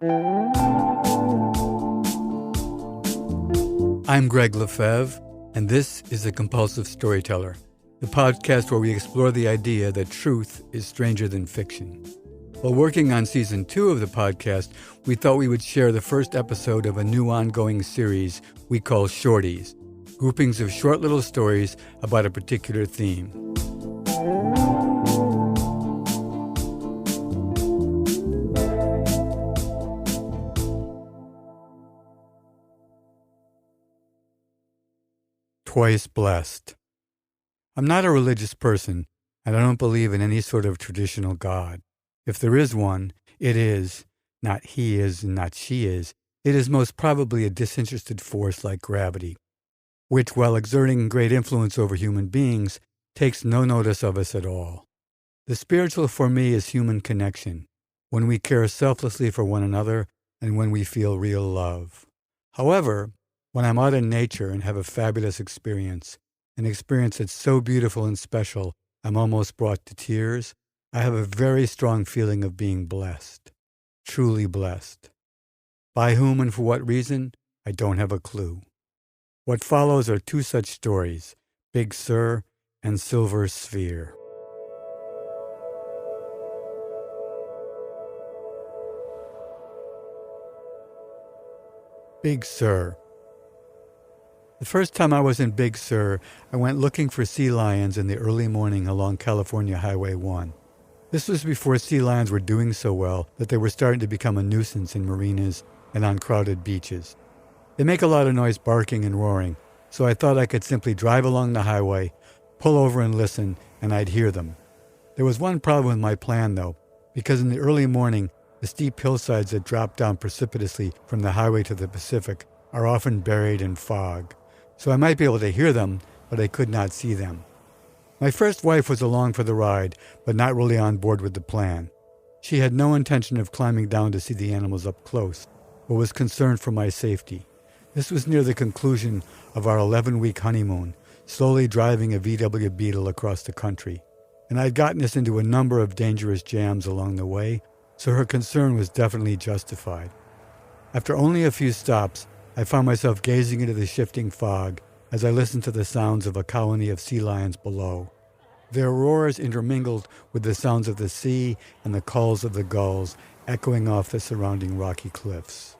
I'm Gregg Lefebvre, and this is The Compulsive Storyteller, the podcast where we explore the idea that truth is stranger than fiction. While working on Season 2 of the podcast, we thought we would share the first episode of a new ongoing series we call Shorties, groupings of short little stories about a particular theme. Twice blessed. I'm not a religious person, and I don't believe in any sort of traditional God. If there is one, it is, not he is and not she is, it is most probably a disinterested force like gravity, which, while exerting great influence over human beings, takes no notice of us at all. The spiritual for me is human connection, when we care selflessly for one another and when we feel real love. However, when I'm out in nature and have a fabulous experience, an experience that's so beautiful and special I'm almost brought to tears, I have a very strong feeling of being blessed, truly blessed. By whom and for what reason, I don't have a clue. What follows are two such stories, Big Sur and Silver Sphere. Big Sur. The first time I was in Big Sur, I went looking for sea lions in the early morning along California Highway 1. This was before sea lions were doing so well that they were starting to become a nuisance in marinas and on crowded beaches. They make a lot of noise barking and roaring, so I thought I could simply drive along the highway, pull over and listen, and I'd hear them. There was one problem with my plan, though, because in the early morning, the steep hillsides that drop down precipitously from the highway to the Pacific are often buried in fog. So I might be able to hear them, but I could not see them. My first wife was along for the ride, but not really on board with the plan. She had no intention of climbing down to see the animals up close, but was concerned for my safety. This was near the conclusion of our 11-week honeymoon, slowly driving a VW Beetle across the country. And I'd gotten us into a number of dangerous jams along the way, so her concern was definitely justified. After only a few stops, I found myself gazing into the shifting fog as I listened to the sounds of a colony of sea lions below. Their roars intermingled with the sounds of the sea and the calls of the gulls echoing off the surrounding rocky cliffs.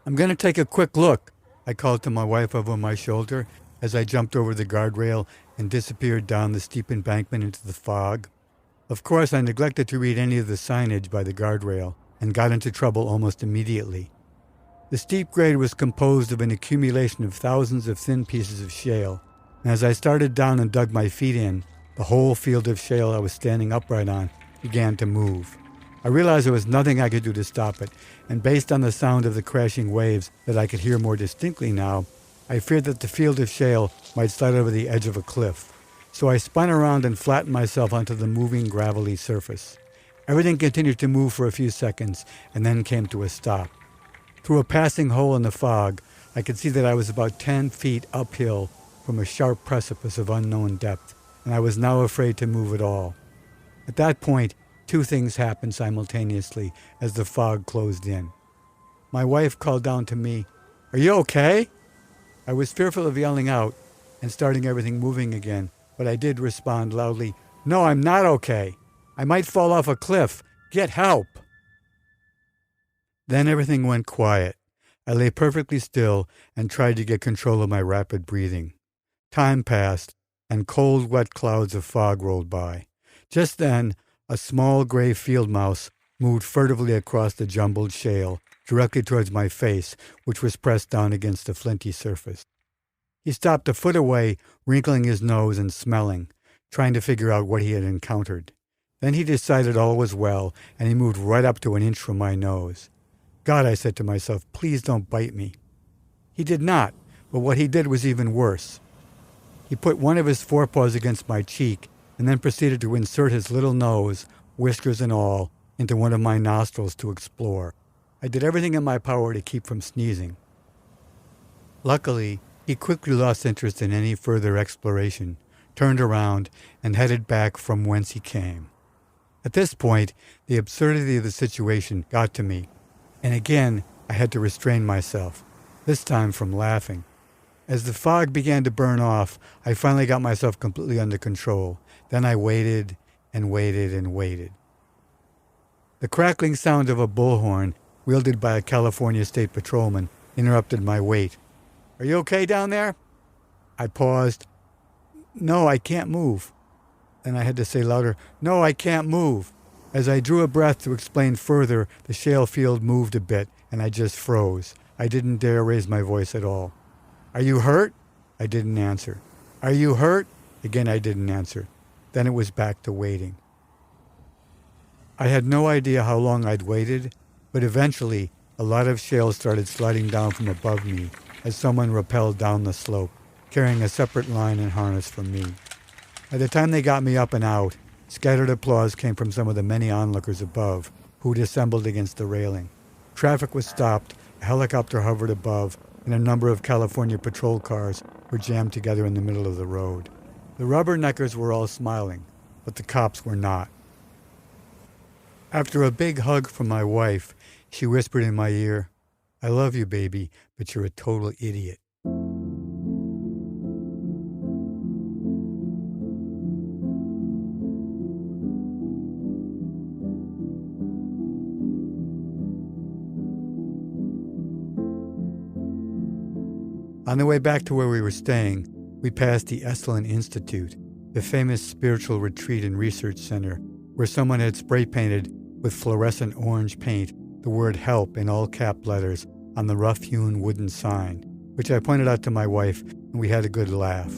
"I'm going to take a quick look," I called to my wife over my shoulder as I jumped over the guardrail and disappeared down the steep embankment into the fog. Of course, I neglected to read any of the signage by the guardrail and got into trouble almost immediately. The steep grade was composed of an accumulation of thousands of thin pieces of shale, and as I started down and dug my feet in, the whole field of shale I was standing upright on began to move. I realized there was nothing I could do to stop it, and based on the sound of the crashing waves that I could hear more distinctly now, I feared that the field of shale might slide over the edge of a cliff. So I spun around and flattened myself onto the moving gravelly surface. Everything continued to move for a few seconds and then came to a stop. Through a passing hole in the fog, I could see that I was about 10 feet uphill from a sharp precipice of unknown depth, and I was now afraid to move at all. At that point, two things happened simultaneously as the fog closed in. My wife called down to me, "Are you okay?" I was fearful of yelling out and starting everything moving again, but I did respond loudly, "No, I'm not okay. I might fall off a cliff. Get help." Then everything went quiet. I lay perfectly still and tried to get control of my rapid breathing. Time passed, and cold, wet clouds of fog rolled by. Just then, a small gray field mouse moved furtively across the jumbled shale, directly towards my face, which was pressed down against the flinty surface. He stopped a foot away, wrinkling his nose and smelling, trying to figure out what he had encountered. Then he decided all was well, and he moved right up to an inch from my nose. "God," I said to myself, "please don't bite me." He did not, but what he did was even worse. He put one of his forepaws against my cheek and then proceeded to insert his little nose, whiskers and all, into one of my nostrils to explore. I did everything in my power to keep from sneezing. Luckily, he quickly lost interest in any further exploration, turned around, and headed back from whence he came. At this point, the absurdity of the situation got to me, and again I had to restrain myself, this time from laughing. As the fog began to burn off, I finally got myself completely under control. Then I waited and waited and waited. The crackling sound of a bullhorn, wielded by a California state patrolman, interrupted my wait. "Are you okay down there?" I paused. "No, I can't move." Then I had to say louder, "No, I can't move." As I drew a breath to explain further, the shale field moved a bit, and I just froze. I didn't dare raise my voice at all. "Are you hurt?" I didn't answer. "Are you hurt?" Again, I didn't answer. Then it was back to waiting. I had no idea how long I'd waited, but eventually a lot of shale started sliding down from above me as someone rappelled down the slope, carrying a separate line and harness from me. By the time they got me up and out, scattered applause came from some of the many onlookers above who'd assembled against the railing. Traffic was stopped, a helicopter hovered above, and a number of California patrol cars were jammed together in the middle of the road. The rubberneckers were all smiling, but the cops were not. After a big hug from my wife, she whispered in my ear, "I love you, baby, but you're a total idiot." On the way back to where we were staying, we passed the Esalen Institute, the famous spiritual retreat and research center, where someone had spray painted with fluorescent orange paint the word "help" in all cap letters on the rough-hewn wooden sign, which I pointed out to my wife, and we had a good laugh.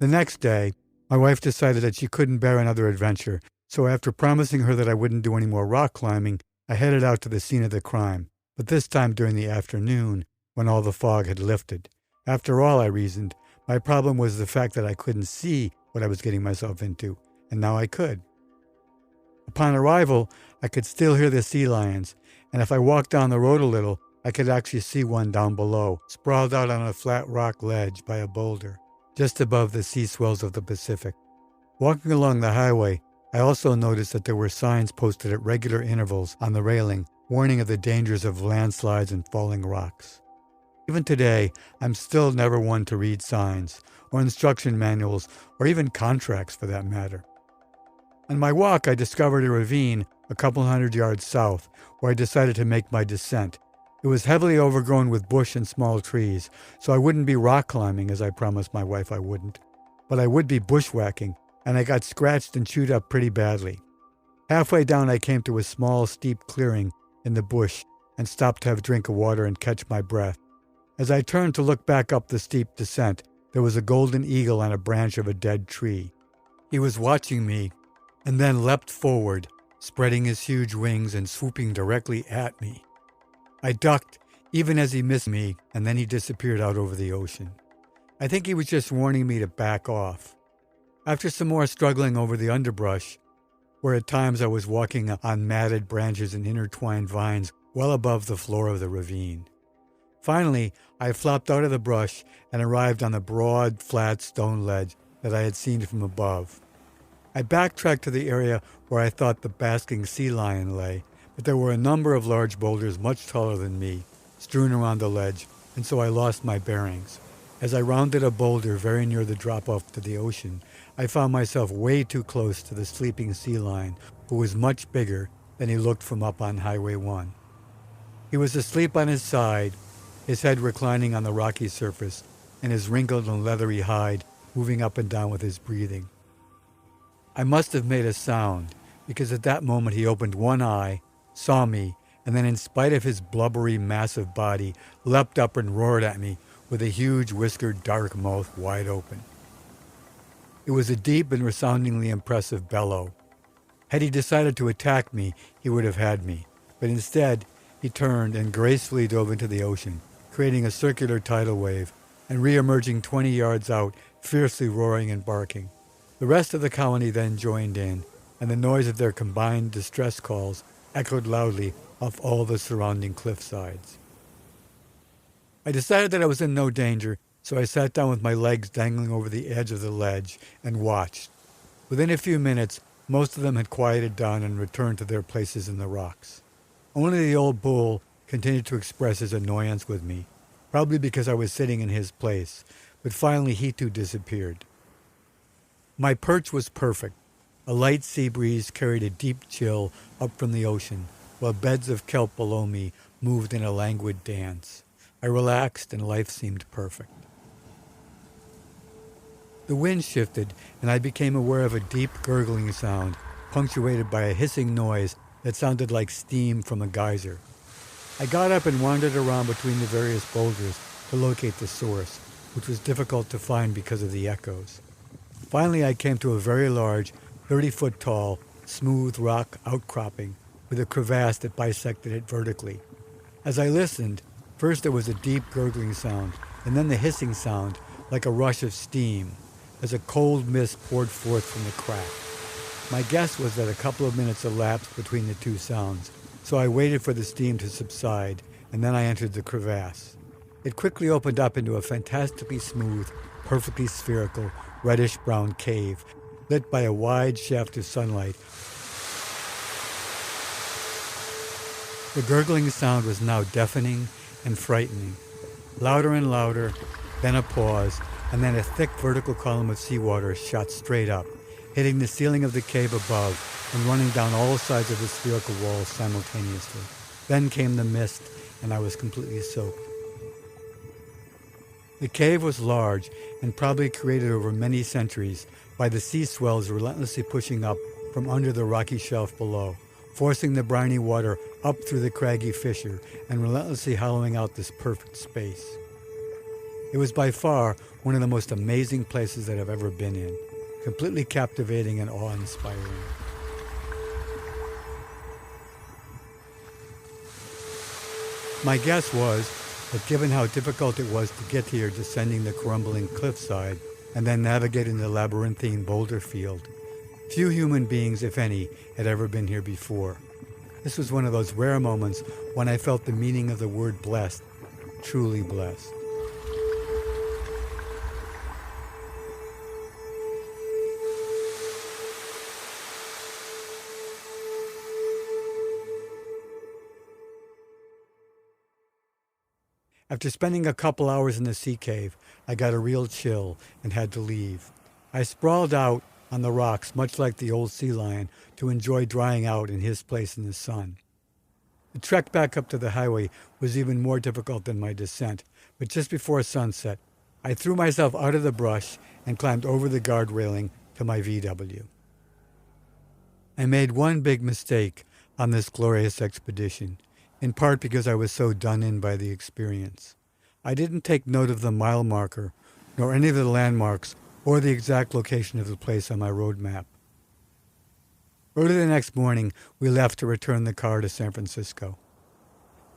The next day, my wife decided that she couldn't bear another adventure, so after promising her that I wouldn't do any more rock climbing, I headed out to the scene of the crime, but this time during the afternoon, when all the fog had lifted. After all, I reasoned, my problem was the fact that I couldn't see what I was getting myself into, and now I could. Upon arrival, I could still hear the sea lions, and if I walked down the road a little, I could actually see one down below, sprawled out on a flat rock ledge by a boulder, just above the sea swells of the Pacific. Walking along the highway, I also noticed that there were signs posted at regular intervals on the railing, warning of the dangers of landslides and falling rocks. Even today, I'm still never one to read signs, or instruction manuals, or even contracts for that matter. On my walk, I discovered a ravine a couple hundred yards south, where I decided to make my descent. It was heavily overgrown with bush and small trees, so I wouldn't be rock climbing as I promised my wife I wouldn't. But I would be bushwhacking, and I got scratched and chewed up pretty badly. Halfway down, I came to a small, steep clearing in the bush and stopped to have a drink of water and catch my breath. As I turned to look back up the steep descent, there was a golden eagle on a branch of a dead tree. He was watching me and then leapt forward, spreading his huge wings and swooping directly at me. I ducked, even as he missed me, and then he disappeared out over the ocean. I think he was just warning me to back off. After some more struggling over the underbrush, where at times I was walking on matted branches and intertwined vines well above the floor of the ravine. Finally, I flopped out of the brush and arrived on the broad, flat stone ledge that I had seen from above. I backtracked to the area where I thought the basking sea lion lay, but there were a number of large boulders much taller than me, strewn around the ledge, and so I lost my bearings. As I rounded a boulder very near the drop-off to the ocean, I found myself way too close to the sleeping sea lion, who was much bigger than he looked from up on Highway 1. He was asleep on his side, his head reclining on the rocky surface, and his wrinkled and leathery hide moving up and down with his breathing. I must have made a sound, because at that moment he opened one eye, saw me, and then in spite of his blubbery, massive body, leapt up and roared at me with a huge, whiskered, dark mouth wide open. It was a deep and resoundingly impressive bellow. Had he decided to attack me, he would have had me, but instead he turned and gracefully dove into the ocean, creating a circular tidal wave, and re-emerging 20 yards out, fiercely roaring and barking. The rest of the colony then joined in, and the noise of their combined distress calls echoed loudly off all the surrounding cliff sides. I decided that I was in no danger, so I sat down with my legs dangling over the edge of the ledge and watched. Within a few minutes, most of them had quieted down and returned to their places in the rocks. Only the old bull continued to express his annoyance with me, probably because I was sitting in his place, but finally he too disappeared. My perch was perfect. A light sea breeze carried a deep chill up from the ocean, while beds of kelp below me moved in a languid dance. I relaxed and life seemed perfect. The wind shifted, and I became aware of a deep gurgling sound, punctuated by a hissing noise that sounded like steam from a geyser. I got up and wandered around between the various boulders to locate the source, which was difficult to find because of the echoes. Finally, I came to a very large, 30-foot tall, smooth rock outcropping with a crevasse that bisected it vertically. As I listened, first there was a deep gurgling sound, and then the hissing sound, like a rush of steam, as a cold mist poured forth from the crack. My guess was that a couple of minutes elapsed between the two sounds, so I waited for the steam to subside, and then I entered the crevasse. It quickly opened up into a fantastically smooth, perfectly spherical, reddish-brown cave, lit by a wide shaft of sunlight. The gurgling sound was now deafening and frightening. Louder and louder, then a pause, and then a thick vertical column of seawater shot straight up, hitting the ceiling of the cave above and running down all sides of the spherical wall simultaneously. Then came the mist, and I was completely soaked. The cave was large and probably created over many centuries by the sea swells relentlessly pushing up from under the rocky shelf below, forcing the briny water up through the craggy fissure and relentlessly hollowing out this perfect space. It was by far one of the most amazing places that I've ever been in, completely captivating and awe-inspiring. My guess was that given how difficult it was to get here descending the crumbling cliffside and then navigating the labyrinthine boulder field, few human beings, if any, had ever been here before. This was one of those rare moments when I felt the meaning of the word blessed, truly blessed. After spending a couple hours in the sea cave, I got a real chill and had to leave. I sprawled out on the rocks, much like the old sea lion, to enjoy drying out in his place in the sun. The trek back up to the highway was even more difficult than my descent, but just before sunset, I threw myself out of the brush and climbed over the guard railing to my VW. I made one big mistake on this glorious expedition, in part because I was so done in by the experience. I didn't take note of the mile marker, nor any of the landmarks, or the exact location of the place on my road map. Early the next morning, we left to return the car to San Francisco.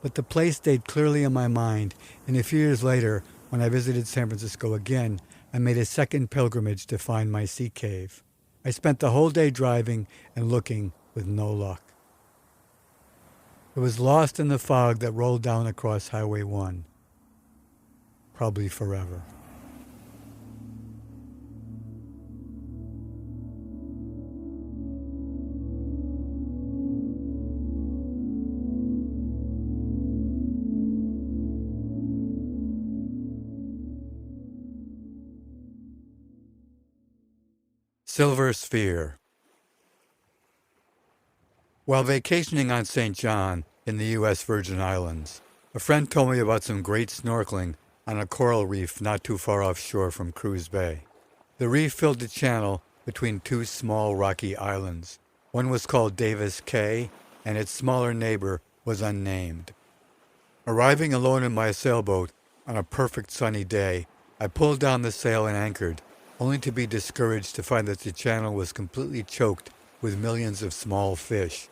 But the place stayed clearly in my mind, and a few years later, when I visited San Francisco again, I made a second pilgrimage to find my sea cave. I spent the whole day driving and looking with no luck. It was lost in the fog that rolled down across Highway 1. Probably forever. Silver Sphere. While vacationing on St. John in the U.S. Virgin Islands, a friend told me about some great snorkeling on a coral reef not too far offshore from Cruz Bay. The reef filled the channel between two small rocky islands. One was called Davis Cay, and its smaller neighbor was unnamed. Arriving alone in my sailboat on a perfect sunny day, I pulled down the sail and anchored, only to be discouraged to find that the channel was completely choked with millions of small fish.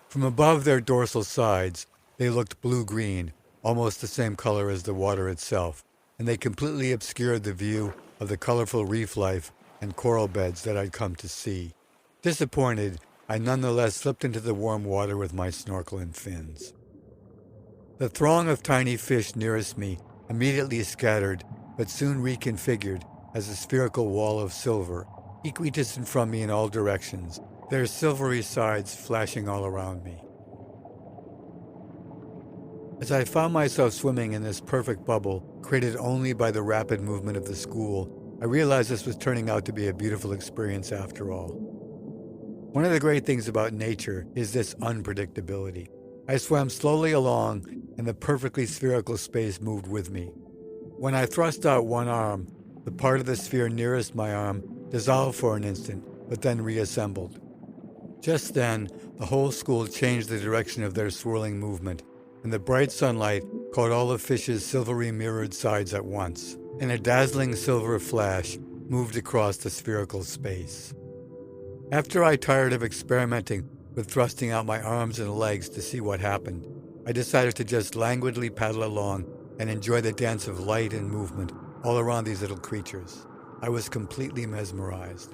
From above their dorsal sides, they looked blue-green, almost the same color as the water itself, and they completely obscured the view of the colorful reef life and coral beds that I'd come to see. Disappointed, I nonetheless slipped into the warm water with my snorkel and fins. The throng of tiny fish nearest me immediately scattered, but soon reconfigured as a spherical wall of silver, equidistant from me in all directions, their silvery sides flashing all around me. As I found myself swimming in this perfect bubble, created only by the rapid movement of the school, I realized this was turning out to be a beautiful experience after all. One of the great things about nature is this unpredictability. I swam slowly along, and the perfectly spherical space moved with me. When I thrust out one arm, the part of the sphere nearest my arm dissolved for an instant, but then reassembled. Just then, the whole school changed the direction of their swirling movement, and the bright sunlight caught all the fish's silvery mirrored sides at once, and a dazzling silver flash moved across the spherical space. After I tired of experimenting with thrusting out my arms and legs to see what happened, I decided to just languidly paddle along and enjoy the dance of light and movement all around these little creatures. I was completely mesmerized.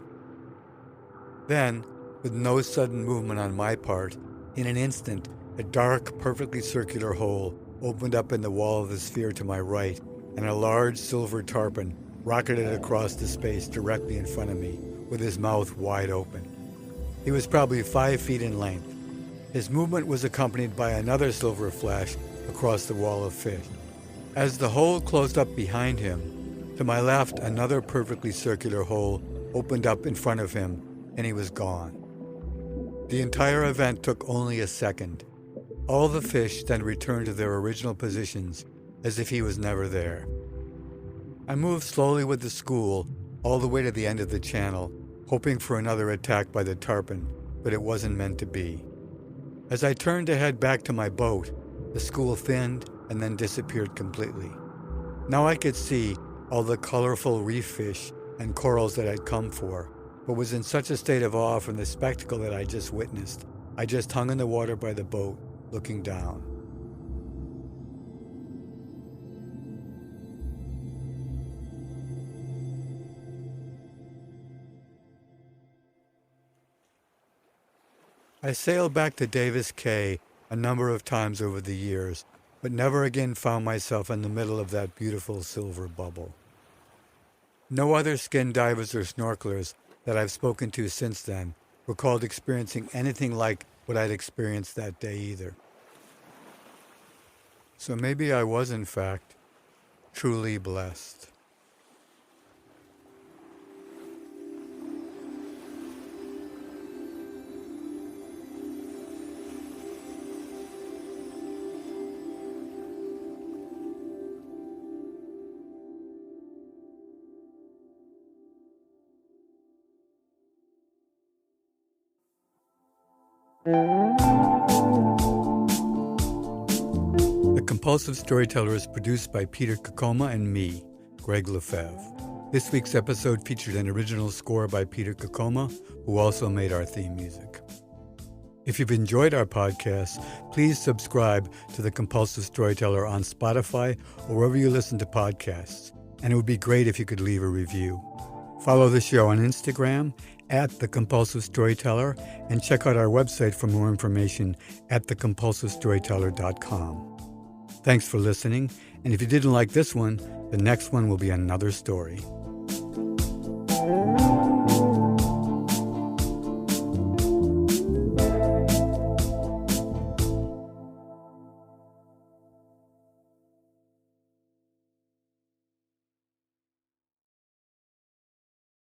Then, with no sudden movement on my part, in an instant, a dark, perfectly circular hole opened up in the wall of the sphere to my right, and a large silver tarpon rocketed across the space directly in front of me, with his mouth wide open. He was probably 5 feet in length. His movement was accompanied by another silver flash across the wall of fish. As the hole closed up behind him, to my left, another perfectly circular hole opened up in front of him, and he was gone. The entire event took only a second. All the fish then returned to their original positions, as if he was never there. I moved slowly with the school all the way to the end of the channel, hoping for another attack by the tarpon, but it wasn't meant to be. As I turned to head back to my boat, the school thinned and then disappeared completely. Now I could see all the colorful reef fish and corals that I'd come for, but was in such a state of awe from the spectacle that I just witnessed. I just hung in the water by the boat, looking down. I sailed back to Davis Cay a number of times over the years, but never again found myself in the middle of that beautiful silver bubble. No other skin divers or snorkelers that I've spoken to since then recalled experiencing anything like what I'd experienced that day either. So maybe I was, in fact, truly blessed. The Compulsive Storyteller is produced by Peter Kokoma and me, Gregg Lefebvre. This week's episode featured an original score by Peter Kokoma, who also made our theme music. If you've enjoyed our podcast, please subscribe to The Compulsive Storyteller on Spotify or wherever you listen to podcasts, and it would be great if you could leave a review. Follow the show on Instagram at The Compulsive Storyteller, and check out our website for more information at thecompulsivestoryteller.com. Thanks for listening, and if you didn't like this one, the next one will be another story.